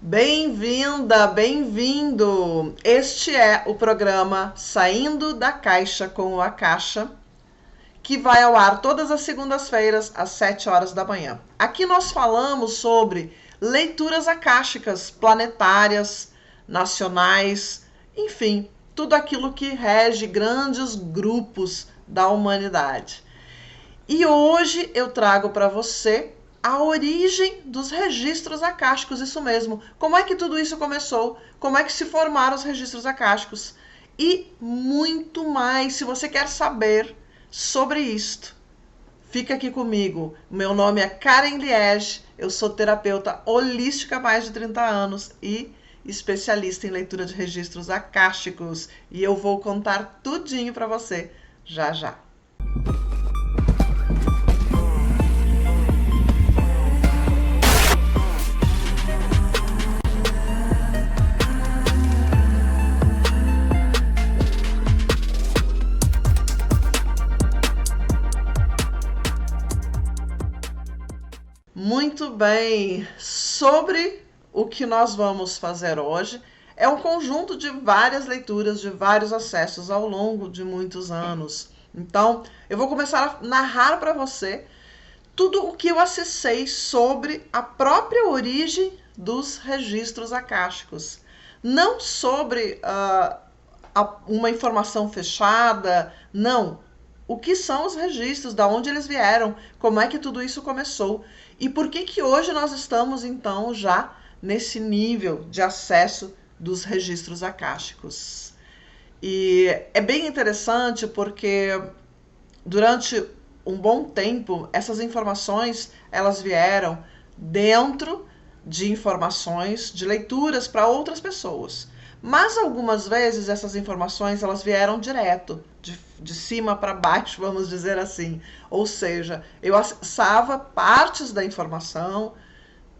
Bem-vinda, bem-vindo! Este é o programa Saindo da Caixa com o Akasha, que vai ao ar todas as segundas-feiras, às 7 horas da manhã. Aqui nós falamos sobre leituras akáshicas, planetárias, nacionais, enfim, tudo aquilo que rege grandes grupos da humanidade. E hoje eu trago para você a origem dos registros akáshicos, isso mesmo. Como é que tudo isso começou? Como é que se formaram os registros akáshicos? E muito mais, se você quer saber sobre isto, fica aqui comigo. Meu nome é Karen Liege, eu sou terapeuta holística há mais de 30 anos e especialista em leitura de registros akáshicos. E eu vou contar tudinho para você já já. Muito bem, sobre o que nós vamos fazer hoje, é um conjunto de várias leituras, de vários acessos ao longo de muitos anos. Então, eu vou começar a narrar para você tudo o que eu acessei sobre a própria origem dos registros akáshicos. Não sobre uma informação fechada, não. O que são os registros, de onde eles vieram, como é que tudo isso começou e por que hoje nós estamos então já nesse nível de acesso dos registros akáshicos. E é bem interessante porque durante um bom tempo essas informações elas vieram dentro de informações, de leituras para outras pessoas. Mas algumas vezes essas informações elas vieram direto, de cima para baixo, vamos dizer assim. Ou seja, eu acessava partes da informação,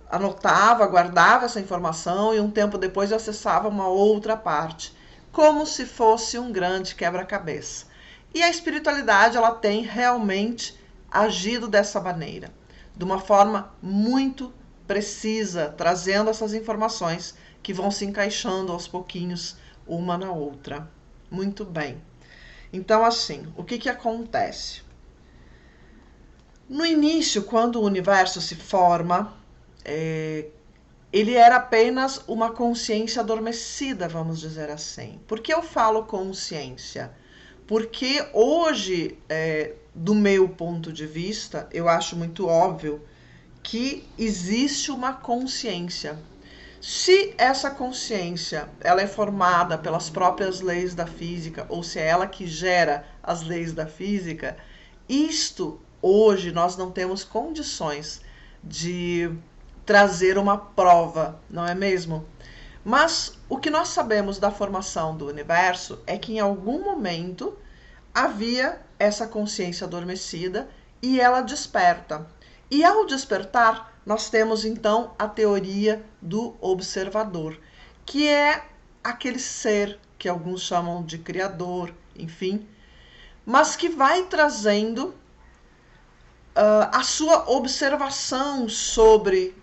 anotava, guardava essa informação e um tempo depois eu acessava uma outra parte, como se fosse um grande quebra-cabeça. E a espiritualidade ela tem realmente agido dessa maneira, de uma forma muito precisa, trazendo essas informações que vão se encaixando aos pouquinhos uma na outra. Muito bem. Então, assim, o que acontece? No início, quando o universo se forma, ele era apenas uma consciência adormecida, vamos dizer assim. Por que eu falo consciência? Porque hoje, do meu ponto de vista, eu acho muito óbvio que existe uma consciência. Se essa consciência ela é formada pelas próprias leis da física, ou se é ela que gera as leis da física, isto hoje nós não temos condições de trazer uma prova, não é mesmo? Mas o que nós sabemos da formação do universo é que em algum momento havia essa consciência adormecida e ela desperta. E ao despertar, nós temos então a teoria do observador, que é aquele ser que alguns chamam de criador, enfim, mas que vai trazendo a sua observação sobre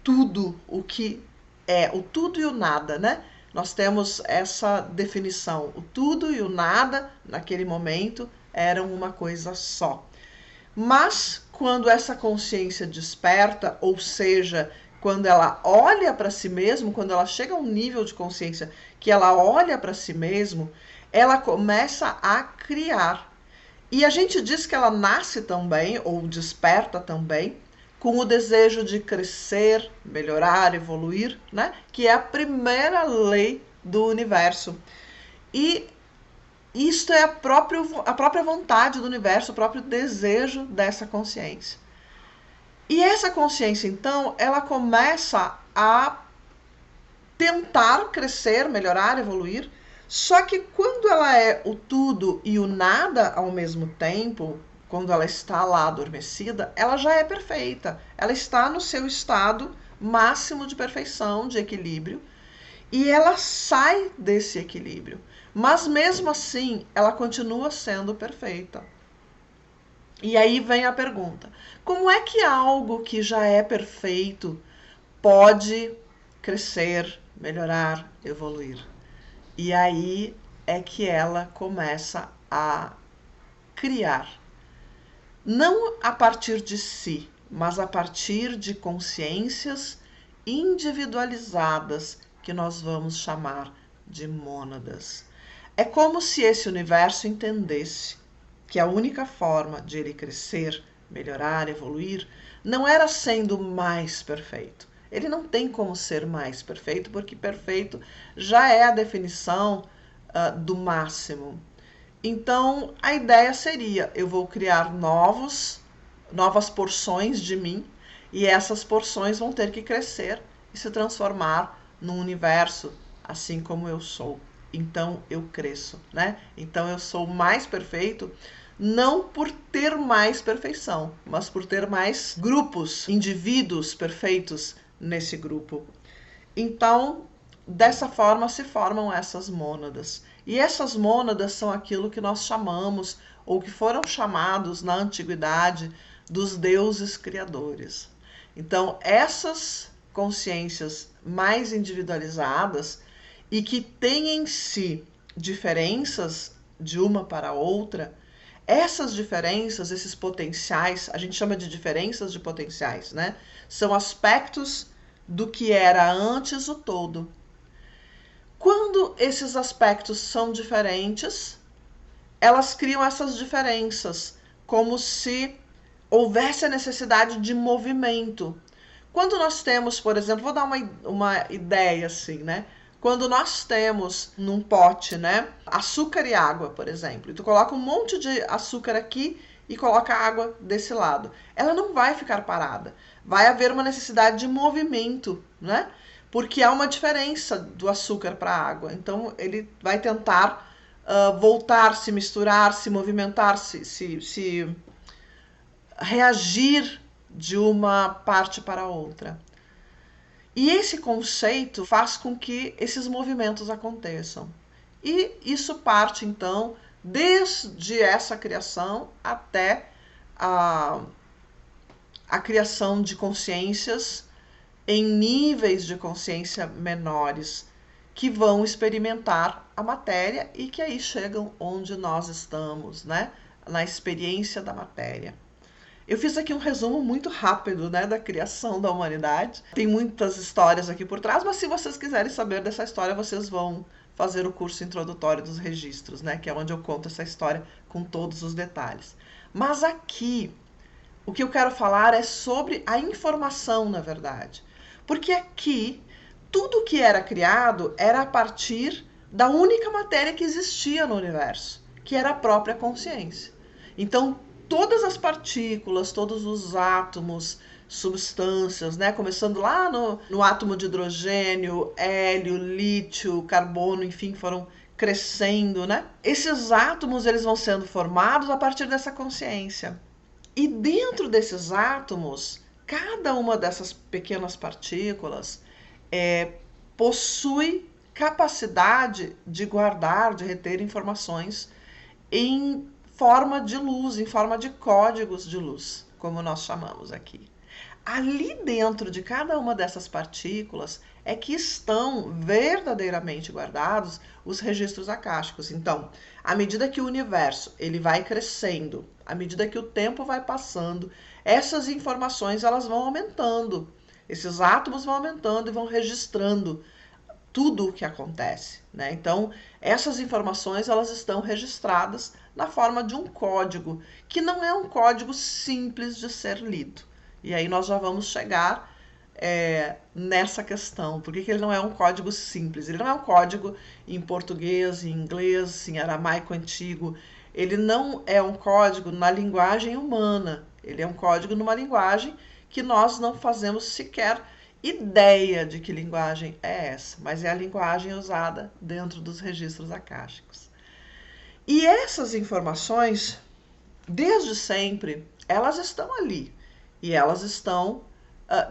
tudo o que é, o tudo e o nada, né? Nós temos essa definição, o tudo e o nada, naquele momento, eram uma coisa só. Mas quando essa consciência desperta, ou seja, quando ela olha para si mesmo, quando ela chega a um nível de consciência que ela olha para si mesmo, ela começa a criar. E a gente diz que ela nasce também, ou desperta também, com o desejo de crescer, melhorar, evoluir, né? Que é a primeira lei do universo. E isto é a própria vontade do universo, o próprio desejo dessa consciência. E essa consciência, então, ela começa a tentar crescer, melhorar, evoluir, só que quando ela é o tudo e o nada ao mesmo tempo, quando ela está lá adormecida, ela já é perfeita. Ela está no seu estado máximo de perfeição, de equilíbrio, e ela sai desse equilíbrio. Mas mesmo assim, ela continua sendo perfeita. E aí vem a pergunta: como é que algo que já é perfeito pode crescer, melhorar, evoluir. E aí é que ela começa a criar. Não a partir de si, mas a partir de consciências individualizadas que nós vamos chamar de mônadas. É como se esse universo entendesse que a única forma de ele crescer, melhorar, evoluir, não era sendo mais perfeito. Ele não tem como ser mais perfeito, porque perfeito já é a definição do máximo. Então, a ideia seria, eu vou criar novas porções de mim, e essas porções vão ter que crescer e se transformar num universo assim como eu sou. Então, eu cresço, né? Então, eu sou mais perfeito, não por ter mais perfeição, mas por ter mais grupos, indivíduos perfeitos nesse grupo. Então, dessa forma se formam essas mônadas. E essas mônadas são aquilo que nós chamamos, ou que foram chamados na antiguidade, dos deuses criadores. Então, essas consciências mais individualizadas e que têm em si diferenças de uma para outra, essas diferenças, esses potenciais, a gente chama de diferenças de potenciais, né? São aspectos do que era antes o todo. Quando esses aspectos são diferentes, elas criam essas diferenças, como se houvesse a necessidade de movimento. Quando nós temos, por exemplo, vou dar uma ideia assim, né? Quando nós temos num pote, né, açúcar e água, por exemplo, e tu coloca um monte de açúcar aqui e coloca água desse lado, ela não vai ficar parada. Vai haver uma necessidade de movimento, né? Porque há uma diferença do açúcar para a água. Então, ele vai tentar voltar, se misturar, se movimentar, se reagir de uma parte para outra. E esse conceito faz com que esses movimentos aconteçam. E isso parte, então, desde essa criação até a criação de consciências em níveis de consciência menores, que vão experimentar a matéria e que aí chegam onde nós estamos, né? Na experiência da matéria. Eu fiz aqui um resumo muito rápido, né, da criação da humanidade. Tem muitas histórias aqui por trás, mas se vocês quiserem saber dessa história, vocês vão fazer o curso introdutório dos registros, né, que é onde eu conto essa história com todos os detalhes. Mas aqui, o que eu quero falar é sobre a informação, na verdade. Porque aqui, tudo que era criado era a partir da única matéria que existia no universo, que era a própria consciência. Então, todas as partículas, todos os átomos, substâncias, né? Começando lá no átomo de hidrogênio, hélio, lítio, carbono, enfim, foram crescendo, né? Esses átomos, eles vão sendo formados a partir dessa consciência. E dentro desses átomos, cada uma dessas pequenas partículas possui capacidade de guardar, de reter informações em forma de luz, em forma de códigos de luz, como nós chamamos aqui. Ali dentro de cada uma dessas partículas é que estão verdadeiramente guardados os registros akáshicos. Então, à medida que o universo ele vai crescendo, à medida que o tempo vai passando, essas informações elas vão aumentando. Esses átomos vão aumentando e vão registrando tudo o que acontece, né? Então, essas informações elas estão registradas na forma de um código, que não é um código simples de ser lido. E aí nós já vamos chegar nessa questão. Por que ele não é um código simples? Ele não é um código em português, em inglês, em aramaico antigo. Ele não é um código na linguagem humana. Ele é um código numa linguagem que nós não fazemos sequer ideia de que linguagem é essa, mas é a linguagem usada dentro dos registros akáshicos. E essas informações, desde sempre, elas estão ali. E elas estão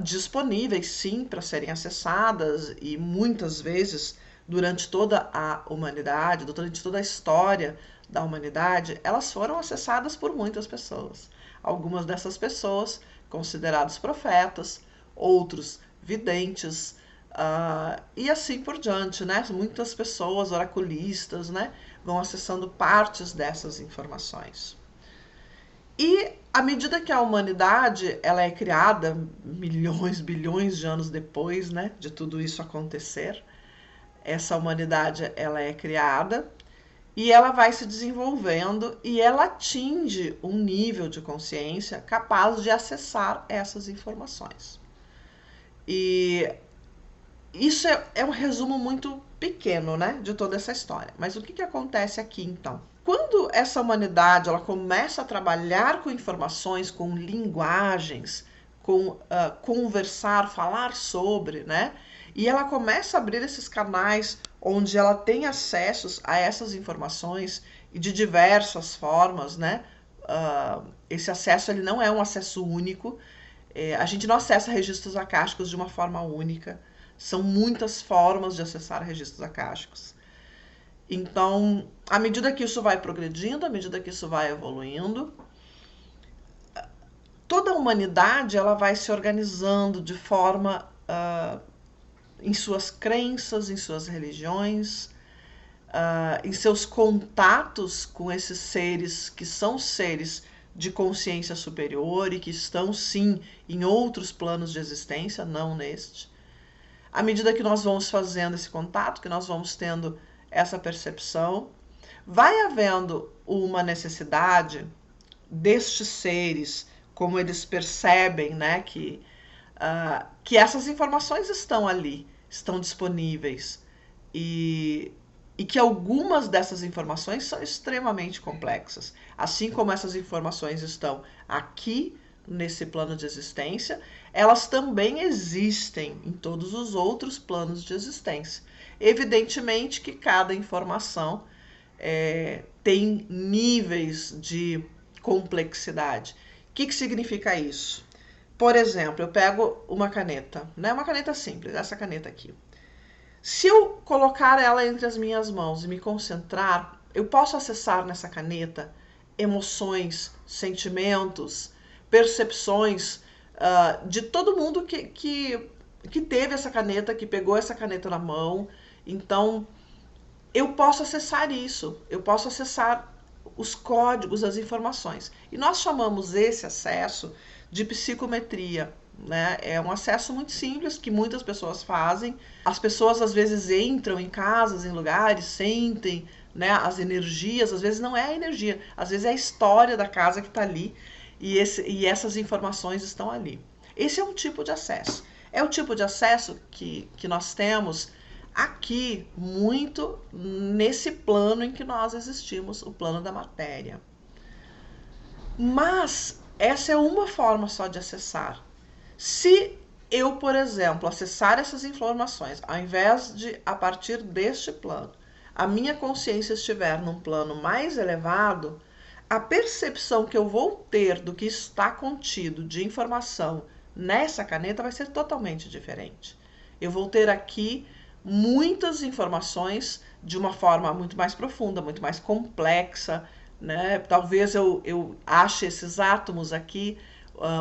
disponíveis, sim, para serem acessadas. E muitas vezes, durante toda a humanidade, durante toda a história da humanidade, elas foram acessadas por muitas pessoas. Algumas dessas pessoas considerados profetas, outros videntes, E assim por diante, né? Muitas pessoas, oraculistas, né, vão acessando partes dessas informações. E à medida que a humanidade ela é criada, milhões, bilhões de anos depois, né, de tudo isso acontecer, essa humanidade ela é criada e ela vai se desenvolvendo e ela atinge um nível de consciência capaz de acessar essas informações. E isso é um resumo muito pequeno, né, de toda essa história. Mas o que acontece aqui então? Quando essa humanidade ela começa a trabalhar com informações, com linguagens, com conversar, falar sobre, né? E ela começa a abrir esses canais onde ela tem acessos a essas informações e de diversas formas, né? Esse acesso ele não é um acesso único. A gente não acessa registros acásticos de uma forma única. São muitas formas de acessar registros acásticos. Então, à medida que isso vai progredindo, à medida que isso vai evoluindo, toda a humanidade ela vai se organizando de forma em suas crenças, em suas religiões, em seus contatos com esses seres que são seres de consciência superior e que estão sim em outros planos de existência, não neste. À medida que nós vamos fazendo esse contato, que nós vamos tendo essa percepção, vai havendo uma necessidade destes seres, como eles percebem, né, que essas informações estão ali, estão disponíveis e que algumas dessas informações são extremamente complexas. Assim como essas informações estão aqui nesse plano de existência, elas também existem em todos os outros planos de existência. Evidentemente que cada informação tem níveis de complexidade. O que significa isso? Por exemplo, eu pego uma caneta, né? Uma caneta simples, essa caneta aqui. Se eu colocar ela entre as minhas mãos e me concentrar, eu posso acessar nessa caneta emoções, sentimentos, percepções de todo mundo que teve essa caneta, que pegou essa caneta na mão. Então, eu posso acessar isso, eu posso acessar os códigos, as informações. E nós chamamos esse acesso de psicometria. Né? É um acesso muito simples que muitas pessoas fazem. As pessoas às vezes entram em casas, em lugares, sentem, né, as energias. Às vezes não é a energia, às vezes é a história da casa que está ali e essas informações estão ali. Esse é um tipo de acesso. É o tipo de acesso que nós temos aqui muito nesse plano em que nós existimos, o plano da matéria. Mas essa é uma forma só de acessar. Se eu, por exemplo, acessar essas informações, ao invés de, a partir deste plano, a minha consciência estiver num plano mais elevado, a percepção que eu vou ter do que está contido de informação nessa caneta vai ser totalmente diferente. Eu vou ter aqui muitas informações de uma forma muito mais profunda, muito mais complexa, né? Talvez eu ache esses átomos aqui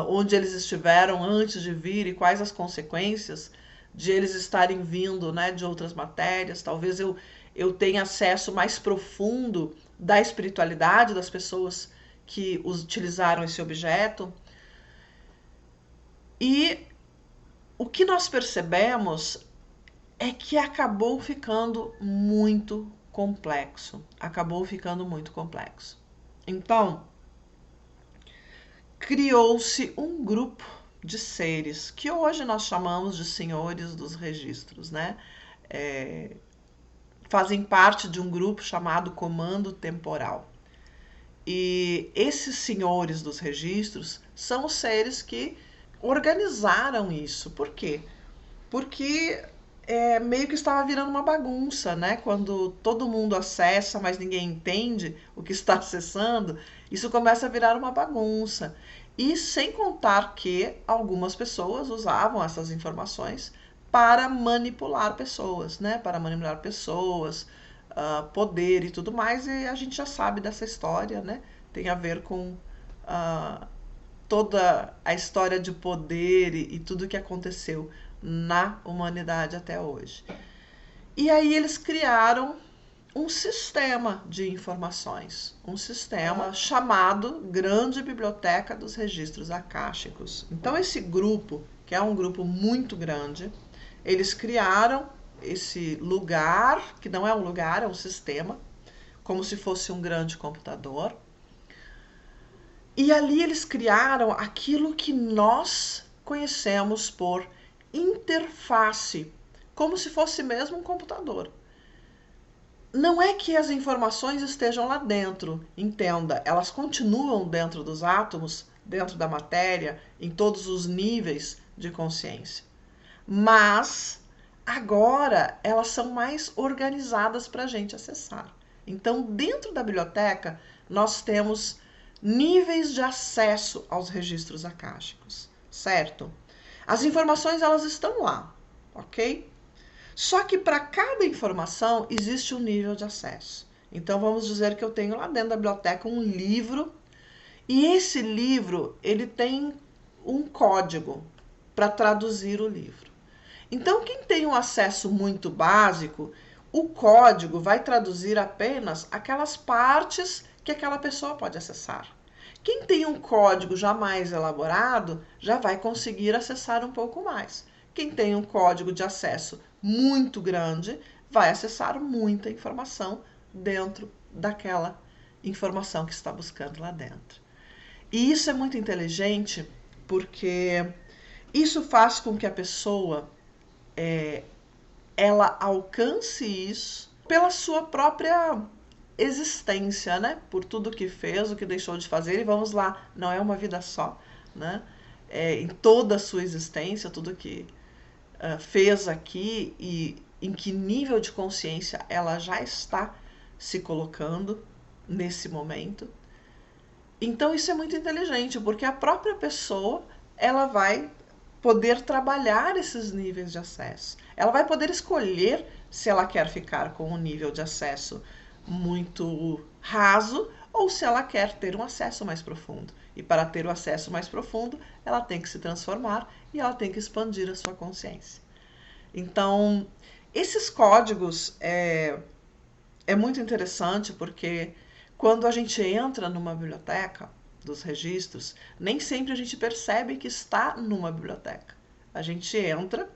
onde eles estiveram antes de vir e quais as consequências de eles estarem vindo, né, de outras matérias. Talvez eu tenha acesso mais profundo da espiritualidade das pessoas que utilizaram esse objeto. E o que nós percebemos é que acabou ficando muito complexo. Acabou ficando muito complexo. Então, criou-se um grupo de seres que hoje nós chamamos de senhores dos registros, né? Fazem parte de um grupo chamado Comando Temporal. E esses senhores dos registros são os seres que organizaram isso. Por quê? Porque meio que estava virando uma bagunça, né? Quando todo mundo acessa, mas ninguém entende o que está acessando, isso começa a virar uma bagunça. E sem contar que algumas pessoas usavam essas informações para manipular pessoas, né? Para manipular pessoas, poder e tudo mais, e a gente já sabe dessa história, né? Tem a ver com toda a história de poder e tudo que aconteceu na humanidade até hoje. E aí eles criaram um sistema de informações, um sistema chamado Grande Biblioteca dos Registros Akáshicos. Então esse grupo, que é um grupo muito grande, eles criaram esse lugar, que não é um lugar, é um sistema, como se fosse um grande computador. E ali eles criaram aquilo que nós conhecemos por interface, como se fosse mesmo um computador. Não é que as informações estejam lá dentro, entenda, elas continuam dentro dos átomos, dentro da matéria, em todos os níveis de consciência. Mas agora elas são mais organizadas para a gente acessar. Então, dentro da biblioteca, nós temos níveis de acesso aos registros akáshicos, certo? As informações elas estão lá, ok? Só que para cada informação existe um nível de acesso. Então vamos dizer que eu tenho lá dentro da biblioteca um livro e esse livro ele tem um código para traduzir o livro. Então quem tem um acesso muito básico, o código vai traduzir apenas aquelas partes que aquela pessoa pode acessar. Quem tem um código já mais elaborado já vai conseguir acessar um pouco mais. Quem tem um código de acesso muito grande vai acessar muita informação dentro daquela informação que está buscando lá dentro. E isso é muito inteligente porque isso faz com que a pessoa ela alcance isso pela sua própria existência, né? Por tudo que fez, o que deixou de fazer, e vamos lá, não é uma vida só, né? Em toda a sua existência, tudo que fez aqui e em que nível de consciência ela já está se colocando nesse momento. Então isso é muito inteligente, porque a própria pessoa ela vai poder trabalhar esses níveis de acesso. Ela vai poder escolher se ela quer ficar com um nível de acesso muito raso ou se ela quer ter um acesso mais profundo. E para ter o acesso mais profundo, ela tem que se transformar e ela tem que expandir a sua consciência. Então, esses códigos é muito interessante porque quando a gente entra numa biblioteca dos registros, nem sempre a gente percebe que está numa biblioteca. A gente entra,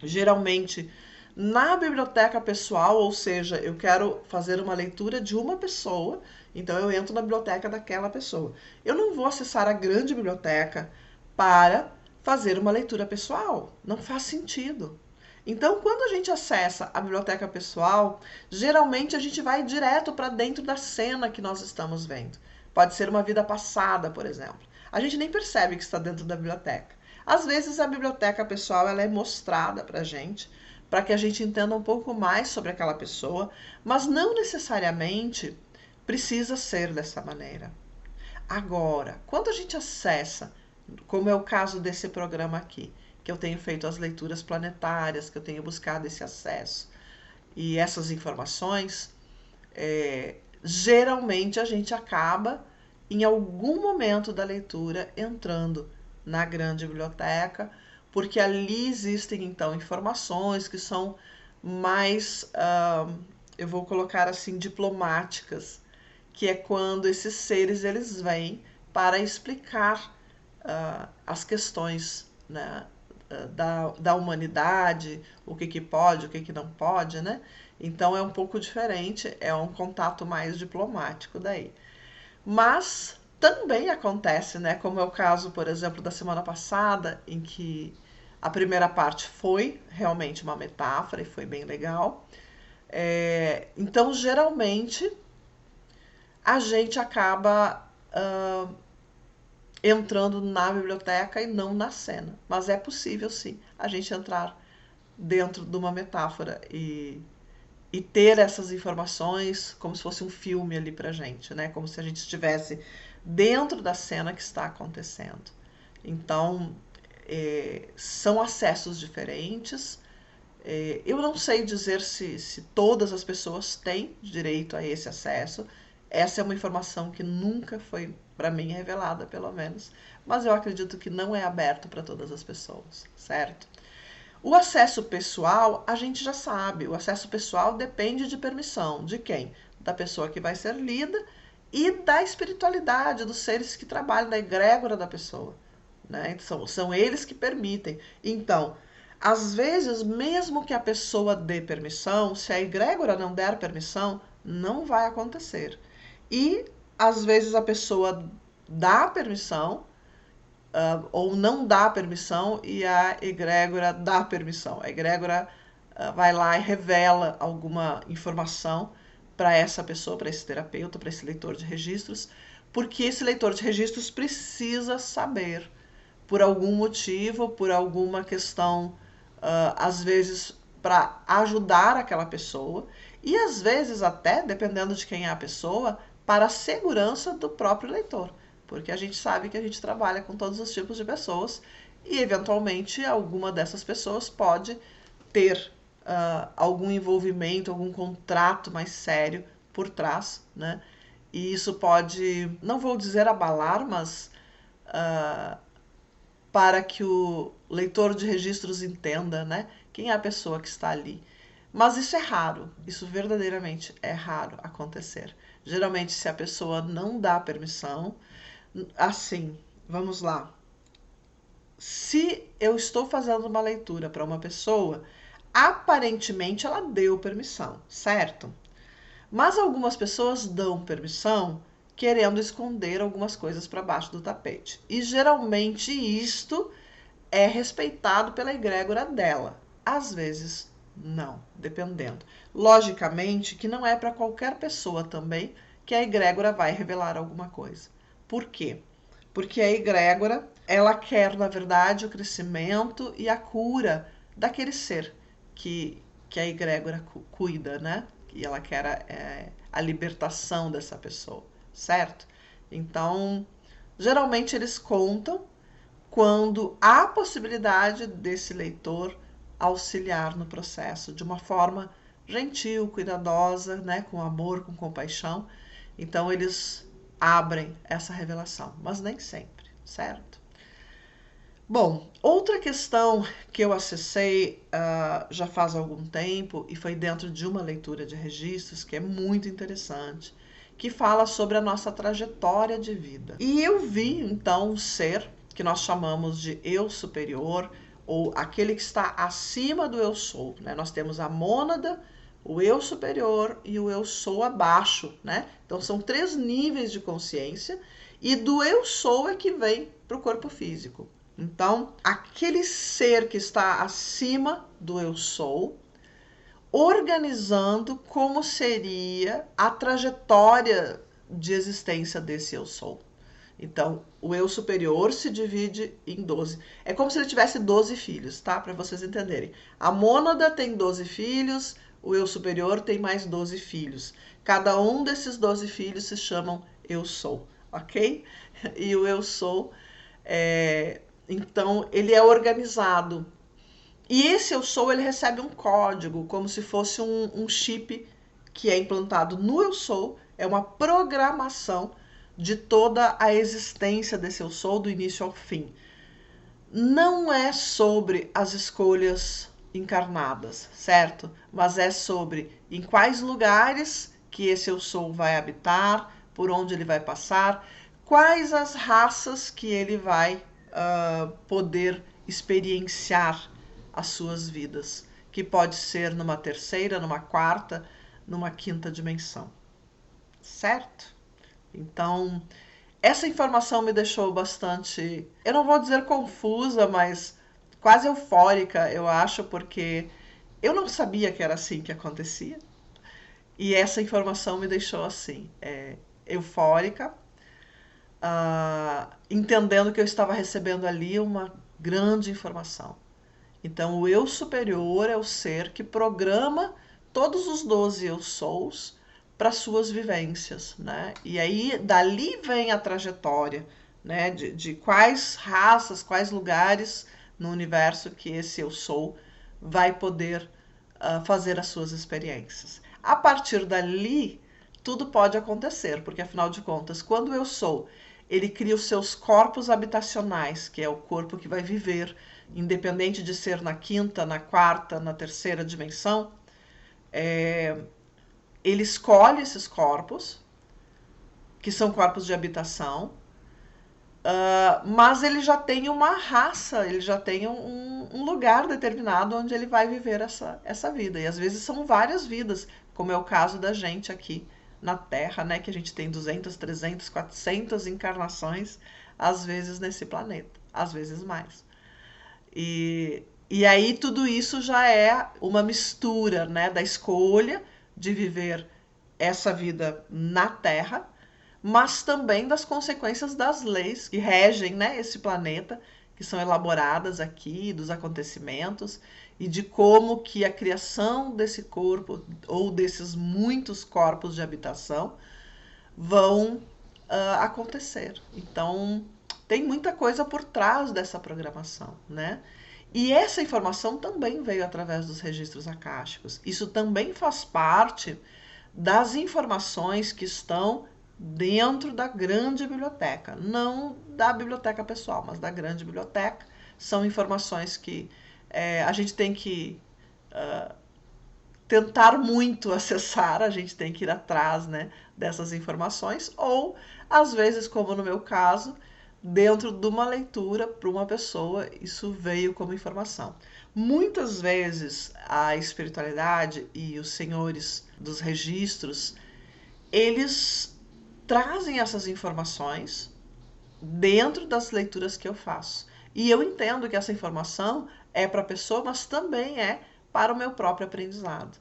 geralmente, na biblioteca pessoal, ou seja, eu quero fazer uma leitura de uma pessoa, então eu entro na biblioteca daquela pessoa. Eu não vou acessar a grande biblioteca para fazer uma leitura pessoal. Não faz sentido. Então, quando a gente acessa a biblioteca pessoal, geralmente a gente vai direto para dentro da cena que nós estamos vendo. Pode ser uma vida passada, por exemplo. A gente nem percebe que está dentro da biblioteca. Às vezes a biblioteca pessoal ela é mostrada para que a gente entenda um pouco mais sobre aquela pessoa, mas não necessariamente precisa ser dessa maneira. Agora, quando a gente acessa, como é o caso desse programa aqui, que eu tenho feito as leituras planetárias, que eu tenho buscado esse acesso e essas informações, geralmente a gente acaba, em algum momento da leitura, entrando na grande biblioteca, porque ali existem, então, informações que são mais, eu vou colocar assim, diplomáticas, que é quando esses seres eles vêm para explicar as questões, né, da humanidade, o que pode, o que não pode, né? Então é um pouco diferente, é um contato mais diplomático daí. Mas também acontece, né? Como é o caso, por exemplo, da semana passada, em que a primeira parte foi realmente uma metáfora e foi bem legal. Então, geralmente, a gente acaba entrando na biblioteca e não na cena. Mas é possível, sim, a gente entrar dentro de uma metáfora e ter essas informações como se fosse um filme ali pra gente, né? Como se a gente estivesse dentro da cena que está acontecendo. Então, são acessos diferentes. Eu não sei dizer se todas as pessoas têm direito a esse acesso. Essa é uma informação que nunca foi, para mim, revelada, pelo menos. Mas eu acredito que não é aberto para todas as pessoas, certo? O acesso pessoal, a gente já sabe, o acesso pessoal depende de permissão. De quem? Da pessoa que vai ser lida e da espiritualidade, dos seres que trabalham, da egrégora da pessoa. Né? São eles que permitem. Então, às vezes, mesmo que a pessoa dê permissão, se a egrégora não der permissão, não vai acontecer. E, às vezes, a pessoa dá permissão, ou não dá permissão, e a egrégora dá permissão. A egrégora vai lá e revela alguma informação para essa pessoa, para esse terapeuta, para esse leitor de registros, porque esse leitor de registros precisa saber, por algum motivo, por alguma questão, às vezes para ajudar aquela pessoa, e às vezes até, dependendo de quem é a pessoa, para a segurança do próprio leitor. Porque a gente sabe que a gente trabalha com todos os tipos de pessoas e, eventualmente, alguma dessas pessoas pode ter algum envolvimento, algum contrato mais sério por trás, né? E isso pode, não vou dizer abalar, mas para que o leitor de registros entenda, né, quem é a pessoa que está ali. Mas isso é raro, isso verdadeiramente é raro acontecer. Geralmente, se a pessoa não dá permissão, assim, vamos lá. Se eu estou fazendo uma leitura para uma pessoa, aparentemente ela deu permissão, certo? Mas algumas pessoas dão permissão querendo esconder algumas coisas para baixo do tapete. E geralmente isto é respeitado pela egrégora dela. Às vezes não, dependendo. Logicamente que não é para qualquer pessoa também que a egrégora vai revelar alguma coisa. Por quê? Porque a egrégora, ela quer, na verdade, o crescimento e a cura daquele ser que a egrégora cuida, né? E ela quer a libertação dessa pessoa, certo? Então, geralmente eles contam quando há possibilidade desse leitor auxiliar no processo de uma forma gentil, cuidadosa, né? Com amor, com compaixão. Então, eles abrem essa revelação, mas nem sempre, certo? Bom, outra questão que eu acessei já faz algum tempo e foi dentro de uma leitura de registros que é muito interessante, que fala sobre a nossa trajetória de vida. E eu vi, então, um ser que nós chamamos de eu superior, ou aquele que está acima do eu sou, né? Nós temos a mônada, o eu superior e o eu sou abaixo, né? Então são 3 níveis de consciência e do eu sou é que vem para o corpo físico. Então, aquele ser que está acima do eu sou, organizando como seria a trajetória de existência desse eu sou. Então, o eu superior se divide em 12. É como se ele tivesse 12 filhos, tá? Para vocês entenderem. A mônada tem 12 filhos, o eu superior tem mais 12 filhos. Cada um desses 12 filhos se chamam eu sou, ok? E o eu sou, então, ele é organizado. E esse eu sou, ele recebe um código, como se fosse um chip que é implantado no eu sou, é uma programação de toda a existência desse eu sou, do início ao fim. Não é sobre as escolhas encarnadas, certo? Mas é sobre em quais lugares que esse eu sou vai habitar, por onde ele vai passar, quais as raças que ele vai poder experienciar as suas vidas, que pode ser numa terceira, numa quarta, numa quinta dimensão, certo? Então, essa informação me deixou bastante, eu não vou dizer confusa, mas quase eufórica, eu acho, porque eu não sabia que era assim que acontecia. E essa informação me deixou assim, eufórica, entendendo que eu estava recebendo ali uma grande informação. Então, o eu superior é o ser que programa todos os 12 eu sous para suas vivências, né? E aí, dali vem a trajetória, né? De quais raças, quais lugares no universo que esse eu sou vai poder fazer as suas experiências. A partir dali, tudo pode acontecer, porque afinal de contas, quando eu sou, ele cria os seus corpos habitacionais, que é o corpo que vai viver, independente de ser na quinta, na quarta, na terceira dimensão, ele escolhe esses corpos, que são corpos de habitação, mas ele já tem uma raça, ele já tem um lugar determinado onde ele vai viver essa vida. E às vezes são várias vidas, como é o caso da gente aqui na Terra, né? Que a gente tem 200, 300, 400 encarnações, às vezes nesse planeta, às vezes mais. E aí tudo isso já é uma mistura, né, da escolha de viver essa vida na Terra, mas também das consequências das leis que regem, né, esse planeta, que são elaboradas aqui, dos acontecimentos, e de como que a criação desse corpo, ou desses muitos corpos de habitação, vão acontecer. Então, tem muita coisa por trás dessa programação, né? E essa informação também veio através dos registros akáshicos. Isso também faz parte das informações que estão dentro da grande biblioteca. Não da biblioteca pessoal, mas da grande biblioteca. São informações que a gente tem que tentar muito acessar, a gente tem que ir atrás, né, dessas informações, ou às vezes, como no meu caso, dentro de uma leitura para uma pessoa, isso veio como informação. Muitas vezes a espiritualidade e os senhores dos registros, eles trazem essas informações dentro das leituras que eu faço. E eu entendo que essa informação é para a pessoa, mas também é para o meu próprio aprendizado.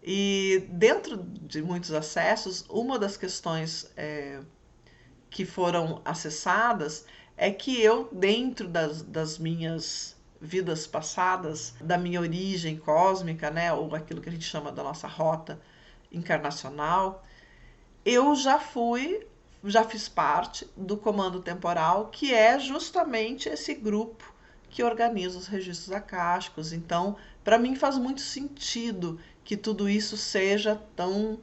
E dentro de muitos acessos, uma das questões que foram acessadas é que eu, dentro das minhas vidas passadas, da minha origem cósmica, né, ou aquilo que a gente chama da nossa rota encarnacional, eu já fiz parte do comando temporal, que é justamente esse grupo que organiza os registros akáshicos. Então, para mim faz muito sentido que tudo isso seja tão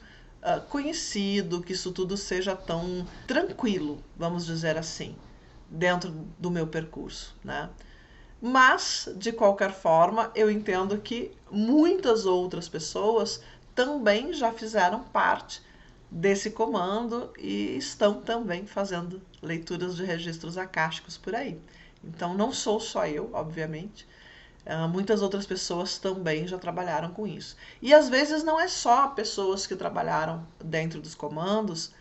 conhecido, que isso tudo seja tão tranquilo, vamos dizer assim, dentro do meu percurso, né? Mas, de qualquer forma, eu entendo que muitas outras pessoas também já fizeram parte desse comando e estão também fazendo leituras de registros akáshicos por aí. Então, não sou só eu, obviamente. Muitas outras pessoas também já trabalharam com isso. E às vezes não é só pessoas que trabalharam dentro dos comandos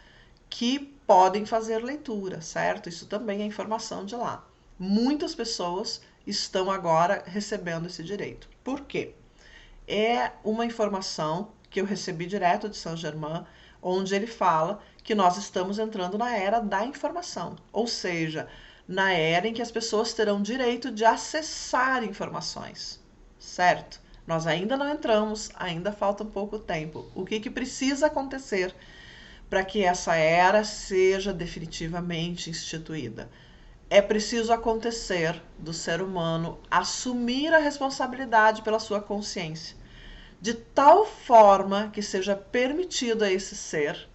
que podem fazer leitura, certo? Isso também é informação de lá. Muitas pessoas estão agora recebendo esse direito. Por quê? É uma informação que eu recebi direto de Saint Germain, onde ele fala que nós estamos entrando na era da informação, ou seja, na era em que as pessoas terão direito de acessar informações, certo? Nós ainda não entramos, ainda falta um pouco tempo. O que precisa acontecer para que essa era seja definitivamente instituída? É preciso acontecer do ser humano assumir a responsabilidade pela sua consciência, de tal forma que seja permitido a esse ser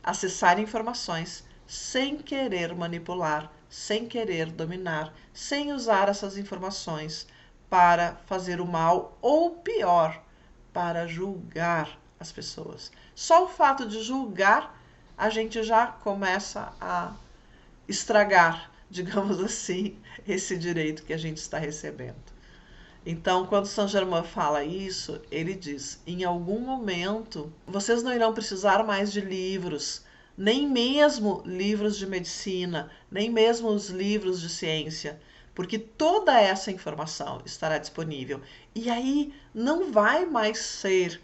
acessar informações sem querer manipular, sem querer dominar, sem usar essas informações para fazer o mal ou pior, para julgar as pessoas. Só o fato de julgar, a gente já começa a estragar, digamos assim, esse direito que a gente está recebendo. Então, quando Saint Germain fala isso, ele diz: em algum momento vocês não irão precisar mais de livros, nem mesmo livros de medicina, nem mesmo os livros de ciência, porque toda essa informação estará disponível. E aí não vai mais ser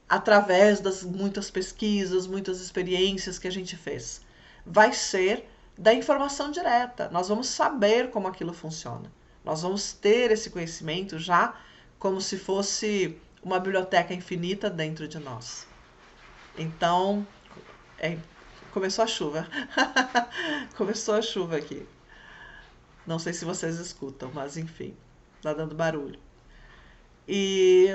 através das muitas pesquisas, muitas experiências que a gente fez. Vai ser da informação direta. Nós vamos saber como aquilo funciona. Nós vamos ter esse conhecimento já como se fosse uma biblioteca infinita dentro de nós. Então, começou a chuva. Começou a chuva aqui. Não sei se vocês escutam, mas enfim, tá dando barulho. E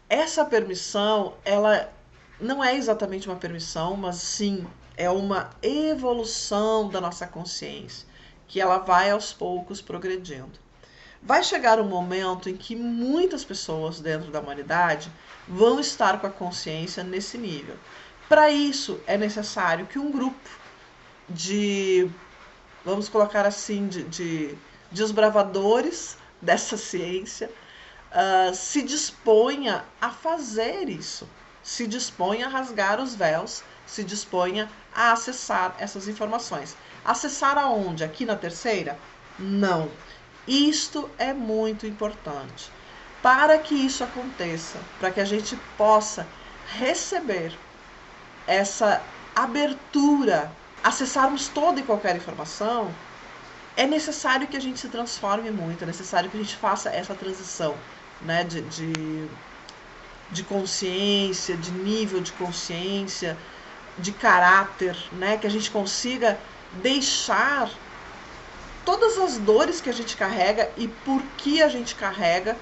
essa permissão, ela não é exatamente uma permissão, mas sim é uma evolução da nossa consciência, que ela vai aos poucos progredindo. vai chegar um momento em que muitas pessoas dentro da humanidade vão estar com a consciência nesse nível. Para isso, é necessário que um grupo de, vamos colocar assim, de desbravadores dessa ciência se disponha a fazer isso, se disponha a rasgar os véus, se disponha a acessar essas informações. Acessar aonde? Aqui na terceira? Não. Isto é muito importante. Para que isso aconteça, para que a gente possa receber essa abertura, acessarmos toda e qualquer informação, é necessário que a gente se transforme muito, é necessário que a gente faça essa transição, né, de consciência, de nível de consciência, de caráter, né, que a gente consiga deixar todas as dores que a gente carrega e por que a gente carrega,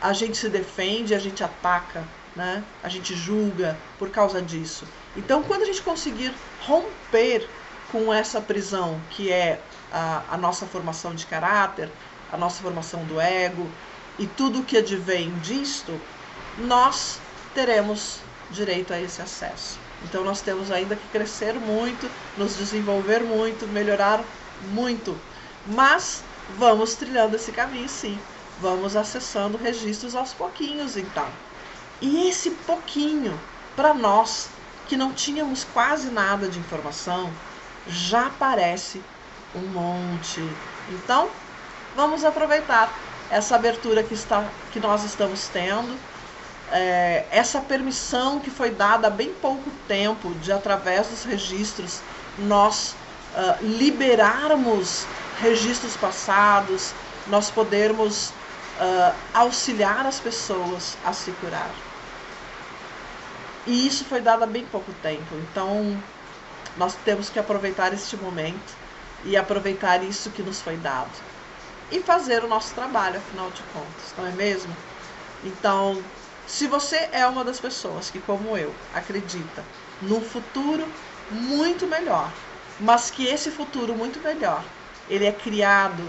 a gente se defende, a gente ataca, né? A gente julga por causa disso. Então, quando a gente conseguir romper com essa prisão, que é a nossa formação de caráter, a nossa formação do ego e tudo o que advém disto, nós teremos direito a esse acesso. Então, nós temos ainda que crescer muito, nos desenvolver muito, melhorar muito. Mas vamos trilhando esse caminho, sim. Vamos acessando registros aos pouquinhos, então. E esse pouquinho, para nós, que não tínhamos quase nada de informação, já parece um monte. Então, vamos aproveitar essa abertura que nós estamos tendo, essa permissão que foi dada há bem pouco tempo, de através dos registros, nós liberarmos registros passados, nós podermos auxiliar as pessoas a se curar. E isso foi dado há bem pouco tempo, então nós temos que aproveitar este momento e aproveitar isso que nos foi dado e fazer o nosso trabalho, afinal de contas, não é mesmo? Então, se você é uma das pessoas que, como eu, acredita num futuro muito melhor, mas que esse futuro muito melhor, ele é criado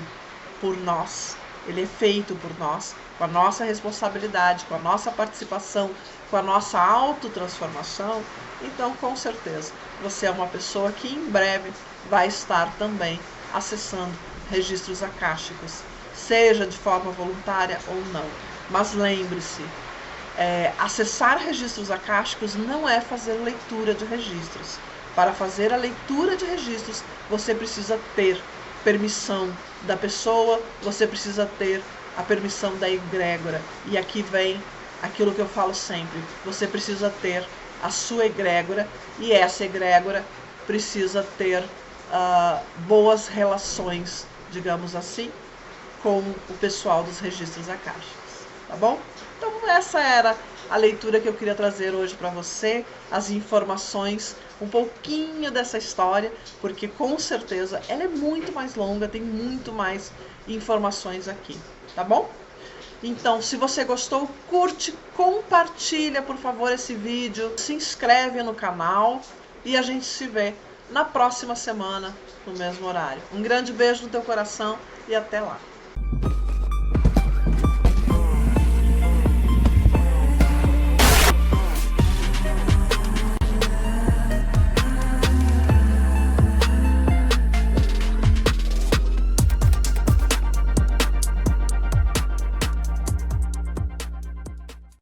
por nós, ele é feito por nós, com a nossa responsabilidade, com a nossa participação, com a nossa autotransformação, então com certeza você é uma pessoa que em breve vai estar também acessando registros akáshicos, seja de forma voluntária ou não. Mas lembre-se, acessar registros akáshicos não é fazer leitura de registros. Para fazer a leitura de registros, você precisa ter permissão da pessoa, você precisa ter a permissão da egrégora. E aqui vem aquilo que eu falo sempre, você precisa ter a sua egrégora, e essa egrégora precisa ter boas relações, digamos assim, com o pessoal dos registros akáshicos, tá bom? Então essa era a leitura que eu queria trazer hoje para você, as informações, um pouquinho dessa história, porque com certeza ela é muito mais longa, tem muito mais informações aqui, tá bom? Então, se você gostou, curte, compartilha, por favor, esse vídeo, se inscreve no canal e a gente se vê na próxima semana, no mesmo horário. Um grande beijo no teu coração e até lá!